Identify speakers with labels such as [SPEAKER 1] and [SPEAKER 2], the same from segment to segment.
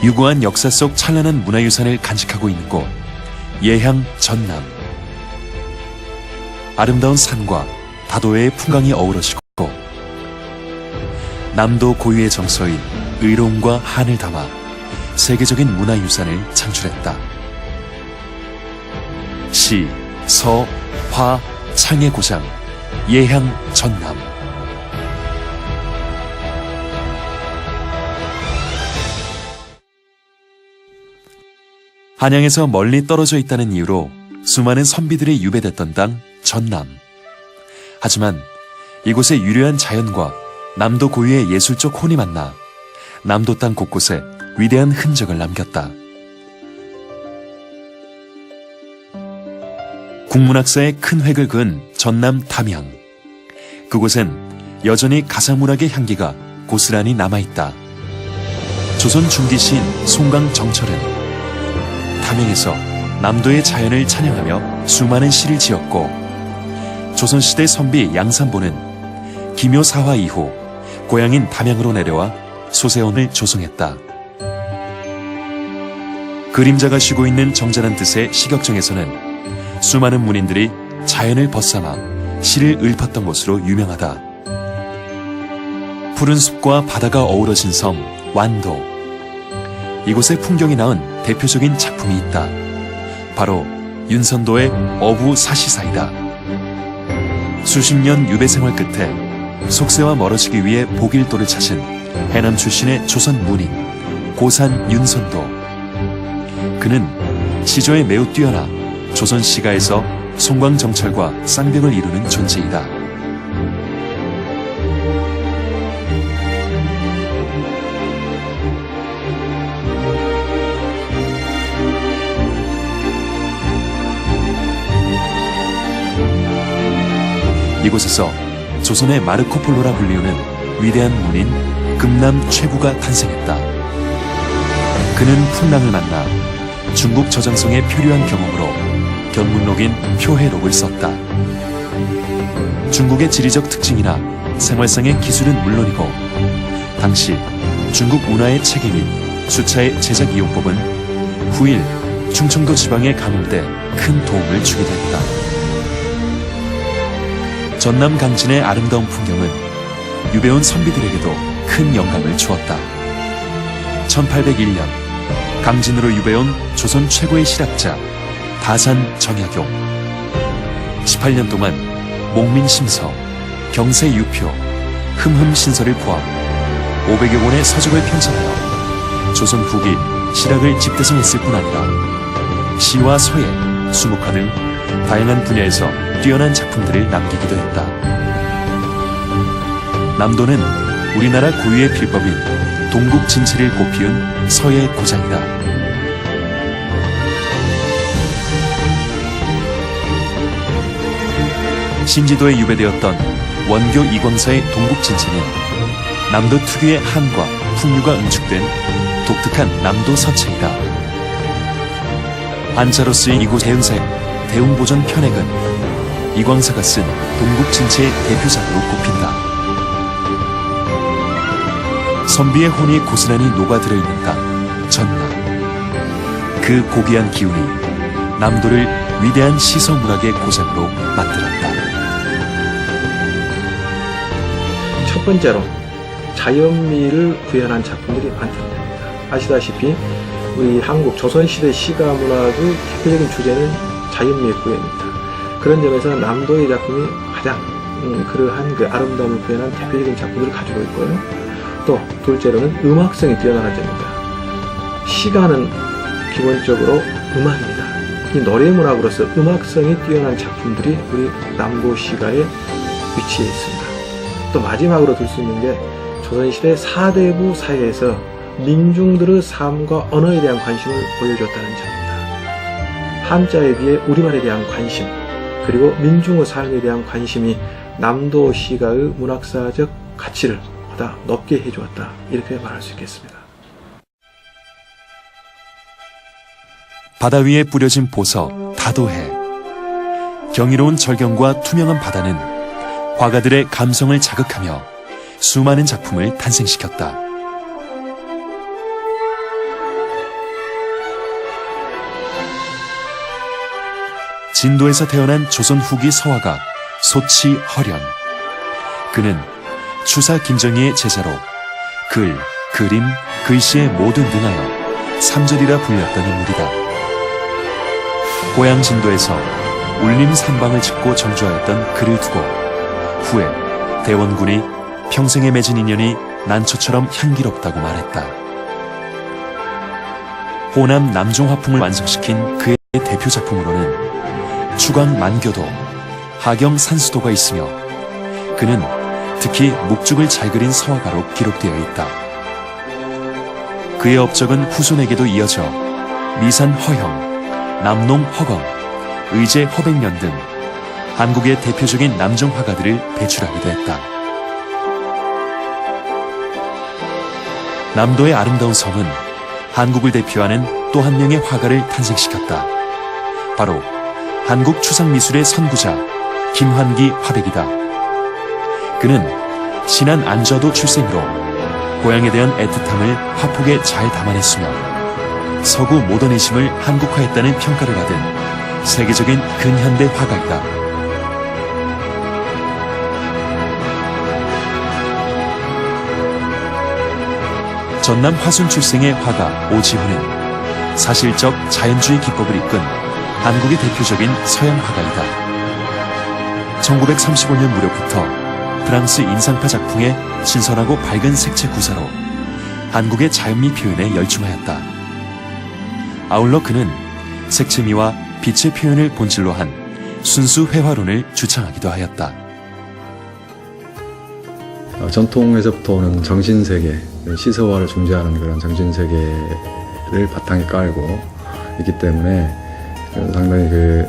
[SPEAKER 1] 유구한 역사 속 찬란한 문화유산을 간직하고 있는 곳, 예향 전남. 아름다운 산과 다도해의 풍광이 어우러지고 남도 고유의 정서인 의로움과 한을 담아 세계적인 문화유산을 창출했다. 시, 서, 화, 창의 고장, 예향 전남. 한양에서 멀리 떨어져 있다는 이유로 수많은 선비들이 유배됐던 땅 전남. 하지만 이곳의 유려한 자연과 남도 고유의 예술적 혼이 만나 남도 땅 곳곳에 위대한 흔적을 남겼다. 국문학사에 큰 획을 그은 전남 담양. 그곳엔 여전히 가사문학의 향기가 고스란히 남아있다. 조선 중기시인 송강 정철은 담양에서 남도의 자연을 찬양하며 수많은 시를 지었고, 조선시대 선비 양산보는 기묘사화 이후 고향인 담양으로 내려와 소세원을 조성했다. 그림자가 쉬고 있는 정자란 뜻의 시격정에서는 수많은 문인들이 자연을 벗삼아 시를 읊었던 곳으로 유명하다. 푸른 숲과 바다가 어우러진 섬 완도. 이곳의 풍경이 낳은 대표적인 작품이 있다. 바로 윤선도의 어부사시사이다. 수십 년 유배 생활 끝에 속세와 멀어지기 위해 보길도를 찾은 해남 출신의 조선 문인 고산 윤선도. 그는 시조에 매우 뛰어나 조선 시가에서 송광정철과 쌍벽을 이루는 존재이다. 이곳에서 조선의 마르코폴로라 불리우는 위대한 문인 금남 최부가 탄생했다. 그는 풍랑을 만나 중국 저장성의 표류한 경험으로 견문록인 표해록을 썼다. 중국의 지리적 특징이나 생활상의 기술은 물론이고 당시 중국 문화의 체계 및 수차의 제작 이용법은 후일 충청도 지방에 가물돼 큰 도움을 주기도 했다. 전남 강진의 아름다운 풍경은 유배온 선비들에게도 큰 영감을 주었다. 1801년 강진으로 유배온 조선 최고의 실학자 다산 정약용, 18년 동안 목민심서, 경세유표, 흠흠신서를 포함 500여 권의 서적을 편찬하여 조선 후기 실학을 집대성했을 뿐 아니라 시와 서예, 수묵화 등 다양한 분야에서 뛰어난 작품들을 남기기도 했다. 남도는 우리나라 고유의 빌법인 동국진체를 꽃피운 서예 고장이다. 신지도에 유배되었던 원교 이광사의 동국진체는 남도 특유의 한과 풍류가 응축된 독특한 남도 서체이다. 한자로 쓰인 이곳 대흥사의 대웅보전 편액은 이광사가 쓴 동국진체의 대표작으로 꼽힌다. 선비의 혼이 고스란히 녹아들어있는 땅 전남. 그 고귀한 기운이 남도를 위대한 시서문학의 고장으로 만들었다.
[SPEAKER 2] 첫 번째로 자연미를 구현한 작품들이 많답니다. 아시다시피 우리 한국 조선시대 시가문학의 대표적인 주제는 자연미의 구현입니다. 그런 점에서 남도의 작품이 가장 그러한 그 아름다움을 구현한 대표적인 작품들을 가지고 있고요. 또 둘째로는 음악성이 뛰어난 점입니다. 시가는 기본적으로 음악입니다. 이 노래문학으로서 음악성이 뛰어난 작품들이 우리 남도 시가에 위치해 있습니다. 또 마지막으로 들 수 있는 게 조선시대 사대부 사회에서 민중들의 삶과 언어에 대한 관심을 보여줬다는 점입니다. 한자에 비해 우리말에 대한 관심, 그리고 민중의 삶에 대한 관심이 남도 시가의 문학사적 가치를 보다 높게 해주었다, 이렇게 말할 수 있겠습니다.
[SPEAKER 1] 바다 위에 뿌려진 보석 다도해. 경이로운 절경과 투명한 바다는 화가들의 감성을 자극하며 수많은 작품을 탄생시켰다. 진도에서 태어난 조선 후기 서화가 소치허련. 그는 추사 김정희의 제자로 글, 그림, 글씨에 모두 능하여 삼절이라 불렸던 인물이다. 고향 진도에서 울림 산방을 짓고 정조하였던 그를 두고 후에 대원군이 평생에 맺은 인연이 난초처럼 향기롭다고 말했다. 호남 남종화풍을 완성시킨 그의 대표 작품으로는 추강 만교도, 하경 산수도가 있으며 그는 특히 묵죽을 잘 그린 서화가로 기록되어 있다. 그의 업적은 후손에게도 이어져 미산 허형, 남농 허검, 의제 허백년 등 한국의 대표적인 남종 화가들을 배출하기도 했다. 남도의 아름다운 섬은 한국을 대표하는 또 한 명의 화가를 탄생시켰다. 바로 한국 추상미술의 선구자 김환기 화백이다. 그는 신안 안좌도 출생으로 고향에 대한 애틋함을 화폭에 잘 담아냈으며 서구 모더니즘을 한국화했다는 평가를 받은 세계적인 근현대 화가이다. 전남 화순 출생의 화가 오지훈은 사실적 자연주의 기법을 이끈 한국의 대표적인 서양 화가이다. 1935년 무렵부터 프랑스 인상파 작품의 신선하고 밝은 색채 구사로 한국의 자연미 표현에 열중하였다. 아울러 그는 색채미와 빛의 표현을 본질로 한 순수 회화론을 주창하기도 하였다.
[SPEAKER 3] 전통에서부터 오는 정신세계, 시서화를 중재하는 그런 정신세계를 바탕에 깔고 있기 때문에 상당히 그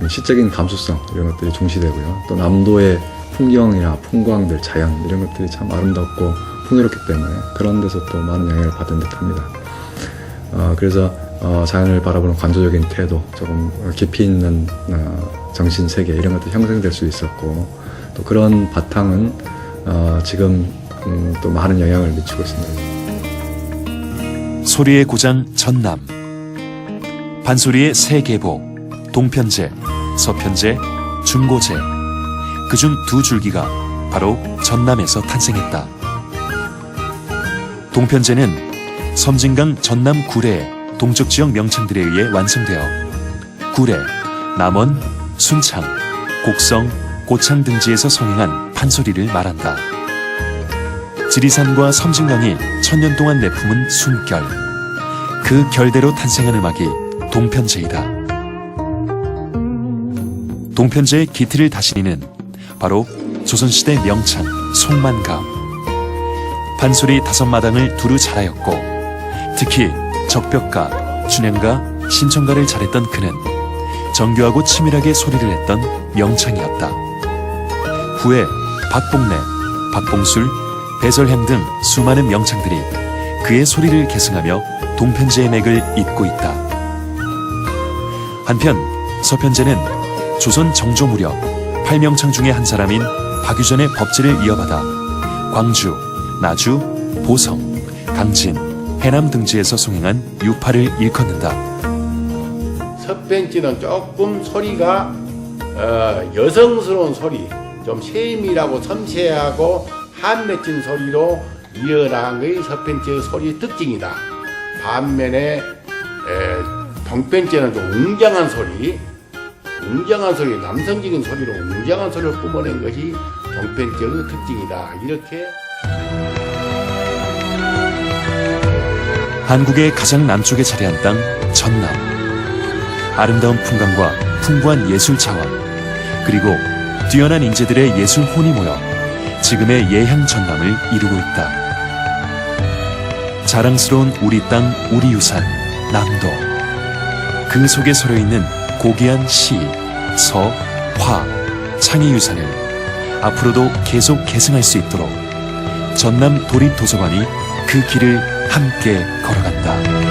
[SPEAKER 3] 시적인 감수성 이런 것들이 중시되고요. 또 남도의 풍경이나 풍광들, 자연 이런 것들이 참 아름답고 풍요롭기 때문에 그런 데서 또 많은 영향을 받은 듯합니다. 그래서 자연을 바라보는 관조적인 태도, 조금 깊이 있는 정신세계 이런 것들이 형성될 수 있었고 또 그런 바탕은 지금 또 많은 영향을 미치고 있습니다.
[SPEAKER 1] 소리의 고장 전남, 반소리의 세계보, 동편제, 서편제, 중고제, 그중 두 줄기가 바로 전남에서 탄생했다. 동편제는 섬진강 전남 구례의 동쪽 지역 명창들에 의해 완성되어 구례, 남원, 순창, 곡성, 고창 등지에서 성행한 판소리를 말한다. 지리산과 섬진강이 천년 동안 내품은 숨결, 그 결대로 탄생한 음악이 동편제이다. 동편제의 기틀을 다스리는 바로 조선시대 명창 송만감. 판소리 5마당을 두루 잘하였고 특히 적벽가, 준행가, 신청가를 잘했던 그는 정교하고 치밀하게 소리를 냈던 명창이었다. 후에 박봉래, 박봉술, 배설행 등 수많은 명창들이 그의 소리를 계승하며 동편제의 맥을 잇고 있다. 한편 서편제는 조선 정조 무렵 8명창 중에 한 사람인 박유전의 법제를 이어받아 광주, 나주, 보성, 강진, 해남 등지에서 송행한 유파를 일컫는다.
[SPEAKER 4] 서편지는 조금 소리가 여성스러운 소리, 좀 세밀하고 섬세하고 한맺힌 소리로 이어나간 것이 서편지의 소리의 특징이다. 반면에 동편지는 좀 웅장한 소리, 남성적인 소리로 웅장한 소리를 뿜어낸 것이 동편지의 특징이다. 이렇게
[SPEAKER 1] 한국의 가장 남쪽에 자리한 땅 전남. 아름다운 풍광과 풍부한 예술 자원, 그리고 뛰어난 인재들의 예술 혼이 모여 지금의 예향 전남을 이루고 있다. 자랑스러운 우리 땅, 우리 유산, 남도. 그 속에 서려 있는 고귀한 시, 서, 화, 창의 유산을 앞으로도 계속 계승할 수 있도록 전남 도립도서관이 그 길을 함께 걸어간다.